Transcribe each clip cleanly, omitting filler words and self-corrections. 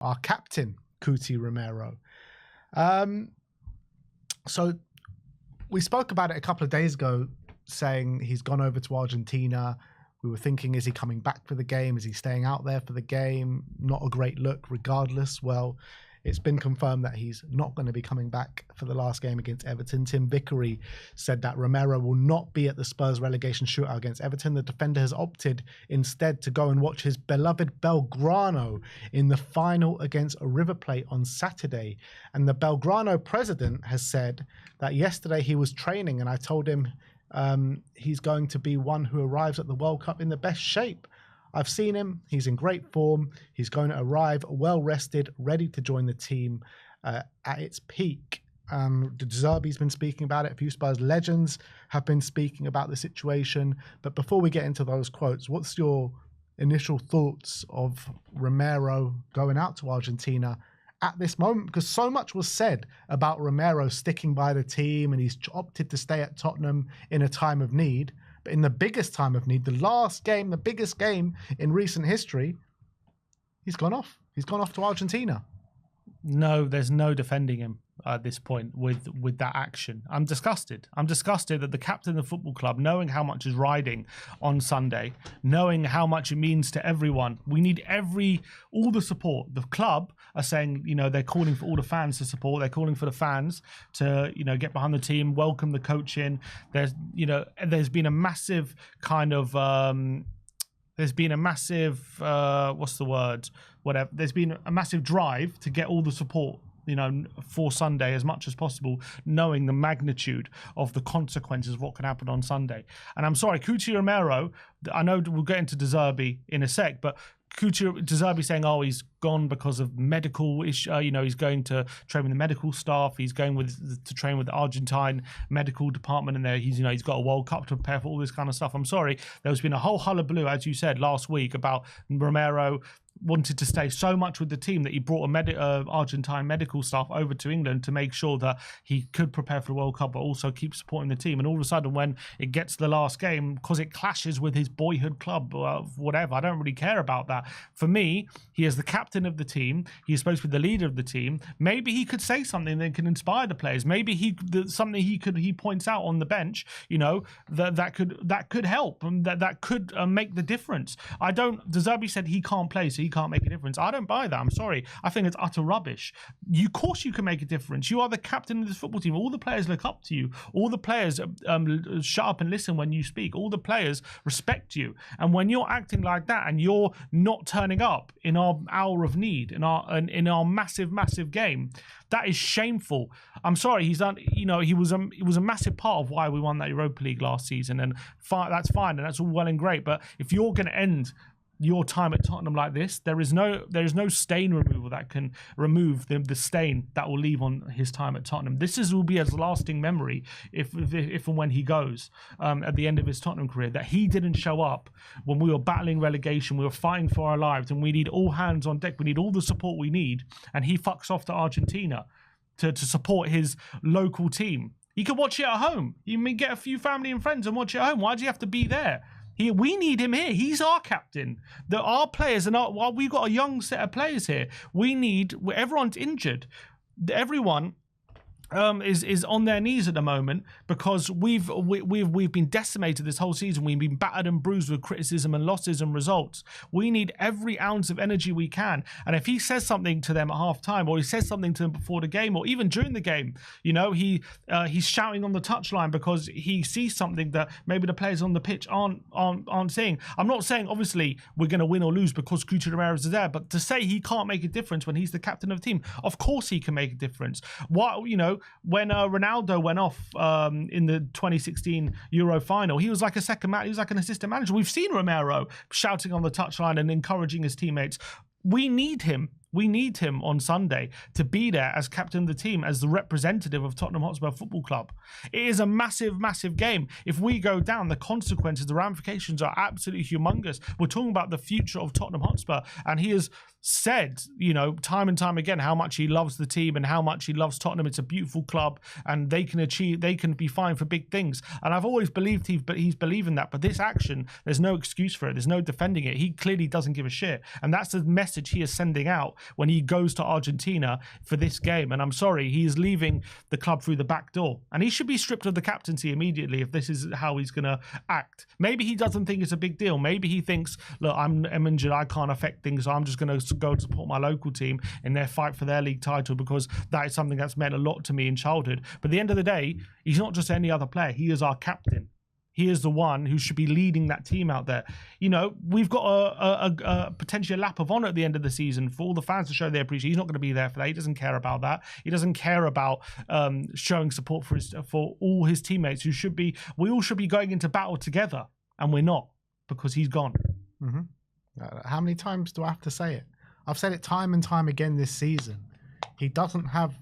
our captain, Romero. So we spoke about it a couple of days ago, saying he's gone over to Argentina. We were thinking, is he coming back for the game? Is he staying out there for the game? Not a great look regardless. Well, it's been confirmed that he's not going to be coming back for the last game against Everton. Tim Vickery said that Romero will not be at the Spurs relegation shootout against Everton. The defender has opted instead to go and watch his beloved Belgrano in the final against River Plate on Saturday. And the Belgrano president has said that yesterday he was training, and I told him he's going to be one who arrives at the World Cup in the best shape. I've seen him. He's in great form. He's going to arrive well rested, ready to join the team at its peak. Zerbi's been speaking about it. A few Spurs legends have been speaking about the situation. But before we get into those quotes, what's your initial thoughts of Romero going out to Argentina at this moment? Because so much was said about Romero sticking by the team, and he's opted to stay at Tottenham in a time of need. But in the biggest time of need, the last game, the biggest game in recent history, he's gone off. He's gone off to Argentina. No, there's no defending him at this point with that action. I'm disgusted. I'm disgusted that the captain of the football club, knowing how much is riding on Sunday, knowing how much it means to everyone, we need all the support. The club are saying, they're calling for all the fans to support. They're calling for the fans to, get behind the team, welcome the coach in. There's been a massive kind of, there's been a massive, there's been a massive drive to get all the support, for Sunday as much as possible, knowing the magnitude of the consequences of what can happen on Sunday. And I'm sorry, Romero, I know we'll get into Zerbi in a sec, but Zerbi saying, he's gone because of medical issue. He's going to train with the medical staff. He's going to train with the Argentine medical department, and there he's got a World Cup to prepare for, all this kind of stuff. I'm sorry, there's been a whole hullabaloo, as you said last week, about Romero wanted to stay so much with the team that he brought Argentine medical staff over to England to make sure that he could prepare for the World Cup, but also keep supporting the team. And all of a sudden, when it gets to the last game, because it clashes with his boyhood club, whatever, I don't really care about that. For me, he is the captain of the team. He's supposed to be the leader of the team. Maybe he could say something that can inspire the players. Maybe something he points out on the bench, that could help, and that could make the difference. Zerbi said he can't play, so he can't make a difference. I don't buy that. I'm sorry. I think it's utter rubbish. Of course you can make a difference. You are the captain of this football team. All the players look up to you. All the players shut up and listen when you speak. All the players respect you. And when you're acting like that and you're not turning up in our hour of need, in our massive game, that is shameful. I'm sorry. He's done. He was a massive part of why we won that Europa League last season, and that's fine, and that's all well and great. But if you're going to end your time at Tottenham like this, there is no stain removal that can remove the stain that will leave on his time at Tottenham. This will be a lasting memory if and when he goes at the end of his Tottenham career, that he didn't show up when we were battling relegation, we were fighting for our lives, and we need all hands on deck, we need all the support we need, and he fucks off to Argentina to support his local team. He could watch it at home. You may get a few family and friends and watch it at home. Why do you have to be there? We need him here. He's our captain. Our players while we've got a young set of players here. Everyone's injured. Everyone is on their knees at the moment because we've been decimated this whole season. We've been battered and bruised with criticism and losses and results. We need every ounce of energy we can. And if he says something to them at half time, or he says something to them before the game, or even during the game, he's shouting on the touchline because he sees something that maybe the players on the pitch aren't seeing. I'm not saying obviously we're going to win or lose because Romero is there, but to say he can't make a difference when he's the captain of the team, of course he can make a difference. When Ronaldo went off in the 2016 Euro final, he was like a second man. He was like an assistant manager. We've seen Romero shouting on the touchline and encouraging his teammates. We need him. We need him on Sunday to be there as captain of the team, as the representative of Tottenham Hotspur Football Club. It is a massive game. If we go down, the consequences, the ramifications are absolutely humongous. We're talking about the future of Tottenham Hotspur, and he has said, time and time again how much he loves the team and how much he loves Tottenham. It's a beautiful club, and they can be fine for big things. And I've always believed he's believing that. But this action, there's no excuse for it. There's no defending it. He clearly doesn't give a shit, and that's the message he is sending out when he goes to Argentina for this game. And I'm sorry, he is leaving the club through the back door. And he should be stripped of the captaincy immediately if this is how he's going to act. Maybe he doesn't think it's a big deal. Maybe he thinks, look, I'm injured, I can't affect things, so I'm just going to go and support my local team in their fight for their league title because that is something that's meant a lot to me in childhood. But at the end of the day, he's not just any other player. He is our captain. He is the one who should be leading that team out there. You know, we've got a potentially a lap of honour at the end of the season for all the fans to show their appreciation. He's not going to be there for that. He doesn't care about that. He doesn't care about showing support for all his teammates who should be. We all should be going into battle together, and we're not because he's gone. Mm-hmm. How many times do I have to say it? I've said it time and time again this season. He doesn't have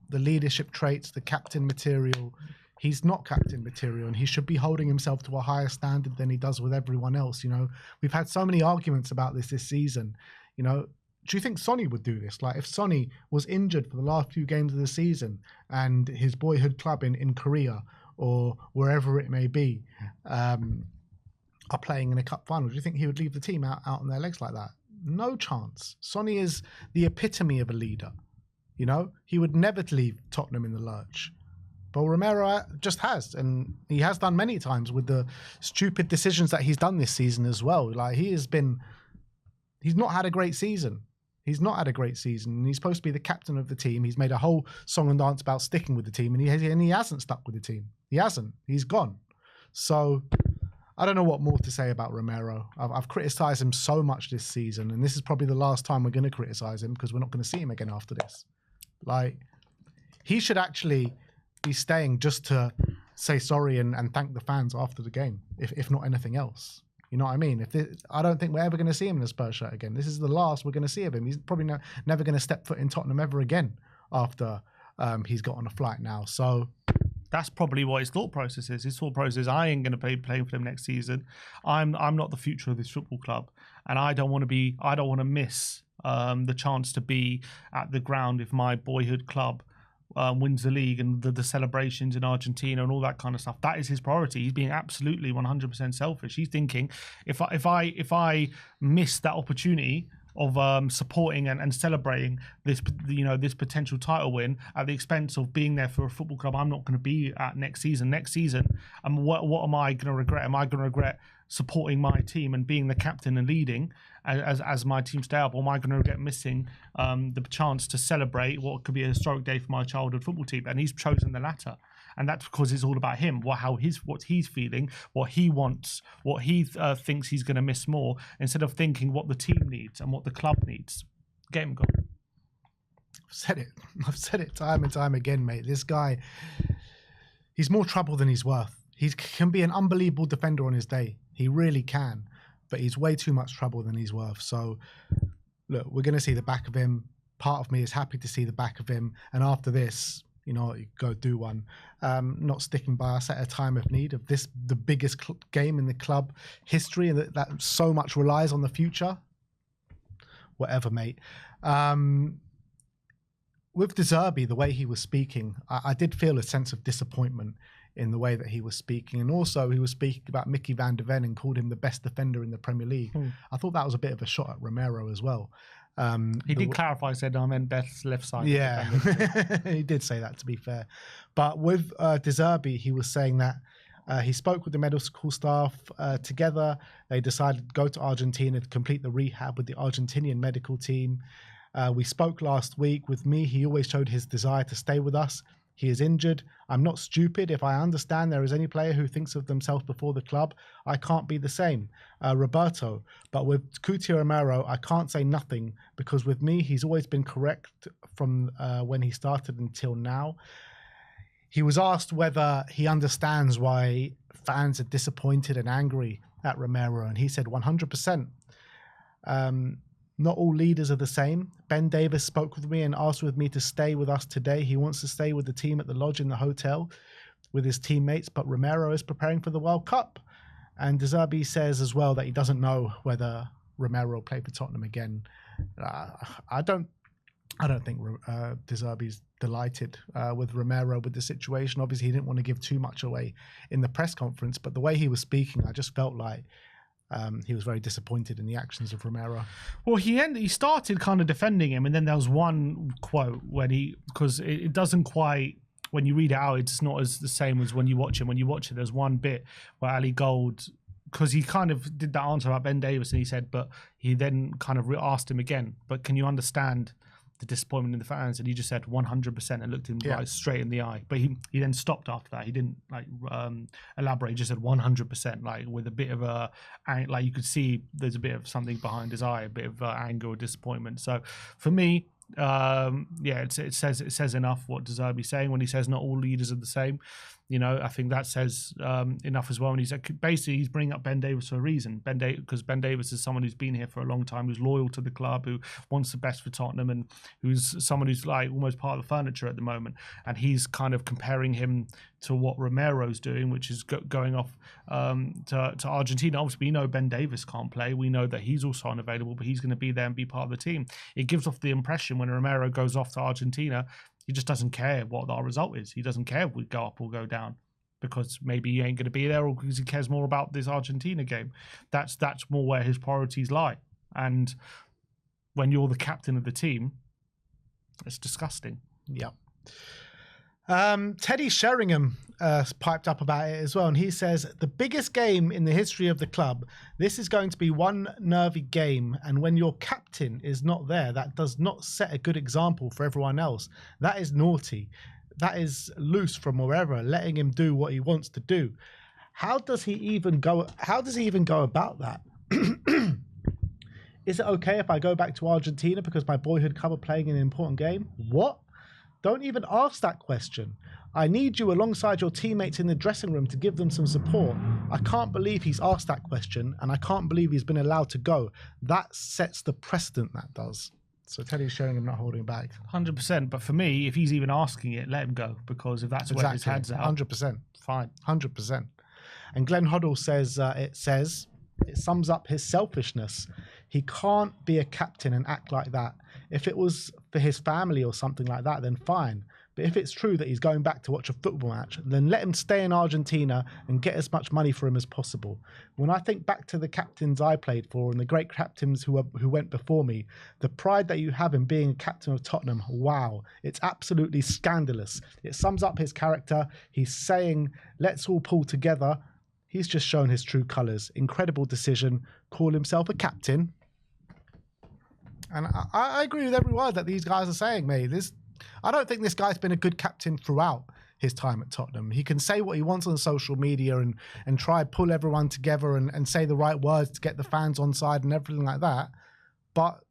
the leadership traits, the captain material. He's not captain material, and he should be holding himself to a higher standard than he does with everyone else. You know, we've had so many arguments about this season. You know, do you think Sonny would do this? Like, if Sonny was injured for the last few games of the season and his boyhood club in Korea or wherever it may be are playing in a cup final, do you think he would leave the team out on their legs like that? No chance. Sonny is the epitome of a leader. You know, he would never leave Tottenham in the lurch. But Romero just has, and he has done many times with the stupid decisions that he's done this season as well. Like, he's not had a great season. He's not had a great season, and he's supposed to be the captain of the team. He's made a whole song and dance about sticking with the team, and he hasn't stuck with the team. He hasn't. He's gone. So I don't know what more to say about Romero. I've criticised him so much this season, and this is probably the last time we're going to criticise him because we're not going to see him again after this. Like, he should actually be staying just to say sorry and thank the fans after the game, if not anything else. You know what I mean? I don't think we're ever going to see him in a Spurs shirt again. This is the last we're going to see of him. He's probably never going to step foot in Tottenham ever again after he's got on a flight now. So that's probably what his thought process is. His thought process is, I ain't going to be playing for them next season. I'm not the future of this football club, and I don't want to miss the chance to be at the ground if my boyhood club wins the league and the celebrations in Argentina and all that kind of stuff. That is his priority. He's being absolutely 100% selfish. He's thinking, if I miss that opportunity of supporting and celebrating this, you know, this potential title win at the expense of being there for a football club I'm not going to be at next season. And what am I going to regret? Am I going to regret supporting my team and being the captain and leading as my team stay up, or am I going to regret missing the chance to celebrate what could be a historic day for my childhood football team? And he's chosen the latter. And that's because it's all about him, what he's feeling, what he wants, what he thinks he's going to miss more, instead of thinking what the team needs and what the club needs. Get him gone. I've said it time and time again, mate. This guy, he's more trouble than he's worth. He can be an unbelievable defender on his day. He really can. But he's way too much trouble than he's worth. So, look, we're going to see the back of him. Part of me is happy to see the back of him. And after this, you know, you go do one. Not sticking by us at a time of need of this, the biggest game in the club history, and that so much relies on the future. Whatever, mate. With Zerbi, the way he was speaking, I did feel a sense of disappointment in the way that he was speaking. And also he was speaking about Mickey van der Ven and called him the best defender in the Premier League. I thought that was a bit of a shot at Romero as well. He did clarify, said, I'm in best left side. Yeah, he did say that, to be fair. But with Zerbi, he was saying that he spoke with the medical staff together. They decided to go to Argentina to complete the rehab with the Argentinian medical team. We spoke last week. With me, he always showed his desire to stay with us. He is injured. I'm not stupid. If I understand there is any player who thinks of themselves before the club, I can't be the same. Roberto. But with Cuti Romero, I can't say nothing because with me, he's always been correct from when he started until now. He was asked whether he understands why fans are disappointed and angry at Romero, and he said 100%. Not all leaders are the same. Ben Davis spoke with me and asked with me to stay with us today. He wants to stay with the team at the lodge in the hotel with his teammates, but Romero is preparing for the World Cup. And Zerbi says as well that he doesn't know whether Romero will play for Tottenham again. I don't think Zerbi's delighted with Romero with the situation. Obviously, he didn't want to give too much away in the press conference, but the way he was speaking, I just felt like he was very disappointed in the actions of Romero. Well, he started kind of defending him, and then there was one quote because it doesn't quite, when you read it out, it's not as the same as when you watch it. When you watch it, there's one bit where Ali Gold, because he kind of did that answer about Ben Davies, and he said, but he then kind of asked him again, but can you understand the disappointment in the fans? And he just said 100% and looked him right straight in the eye. But he then stopped after that. He didn't elaborate. He just said 100%, like with a bit of a, like you could see there's a bit of something behind his eye, a bit of anger or disappointment. So for me, it says enough what Zerbi's saying when he says not all leaders are the same. I think that says enough as well. And he's bringing up Ben Davies for a reason. Because Ben Davies is someone who's been here for a long time, who's loyal to the club, who wants the best for Tottenham, and who's someone who's like almost part of the furniture at the moment. And he's kind of comparing him to what Romero's doing, which is going off to Argentina. Obviously, we know Ben Davies can't play. We know that he's also unavailable, but he's going to be there and be part of the team. It gives off the impression when Romero goes off to Argentina, he just doesn't care what our result is. He doesn't care if we go up or go down, because maybe he ain't going to be there, or because he cares more about this Argentina game. That's more where his priorities lie. And when you're the captain of the team, it's disgusting. Yep. Teddy Sheringham piped up about it as well, and he says, the biggest game in the history of the club, this is going to be one nervy game, and when your captain is not there, that does not set a good example for everyone else. That is naughty. That is loose from wherever, letting him do what he wants to do. How does he even go about that? Is it okay if I go back to Argentina because my boyhood club are playing in an important game? What? Don't even ask that question. I need you alongside your teammates in the dressing room to give them some support. I can't believe he's asked that question, and I can't believe he's been allowed to go. That sets the precedent, that does. So Teddy's showing him not holding back. 100%. But for me, if he's even asking it, let him go. Because if that's where his head's out, 100%. Fine. 100%. And Glenn Hoddle says, it sums up his selfishness. He can't be a captain and act like that. If it was for his family or something like that, then fine. But if it's true that he's going back to watch a football match, then let him stay in Argentina and get as much money for him as possible. When I think back to the captains I played for and the great captains who went before me, the pride that you have in being a captain of Tottenham, wow, it's absolutely scandalous. It sums up his character. He's saying, let's all pull together. He's just shown his true colours. Incredible decision. Call himself a captain. And I agree with every word that these guys are saying, mate. I don't think this guy's been a good captain throughout his time at Tottenham. He can say what he wants on social media and try to pull everyone together and say the right words to get the fans on side and everything like that. But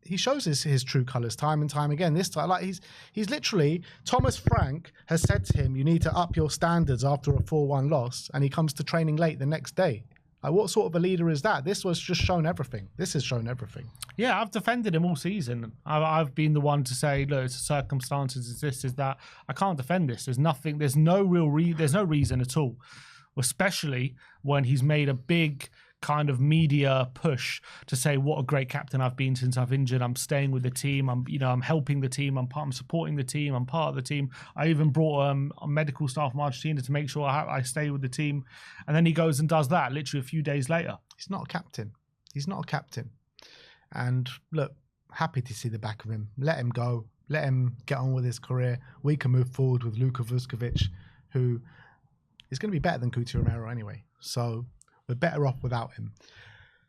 he shows his true colours time and time again. This time, like he's literally, Thomas Frank has said to him, you need to up your standards after a 4-1 loss, and he comes to training late the next day. Like, what sort of a leader is that? This was just shown everything. This has shown everything. Yeah, I've defended him all season. I've been the one to say, look, it's circumstances, it's this, is that. I can't defend this. There's nothing, there's no reason at all. Especially when he's made a big kind of media push to say what a great captain I've been since I've injured. I'm staying with the team. I'm helping the team. I'm supporting the team. I'm part of the team. I even brought a medical staff from Argentina to make sure I stay with the team. And then he goes and does that literally a few days later. He's not a captain. He's not a captain. And look, happy to see the back of him. Let him go. Let him get on with his career. We can move forward with Luka Vuskovic, who is going to be better than Cuti Romero anyway. So we're better off without him.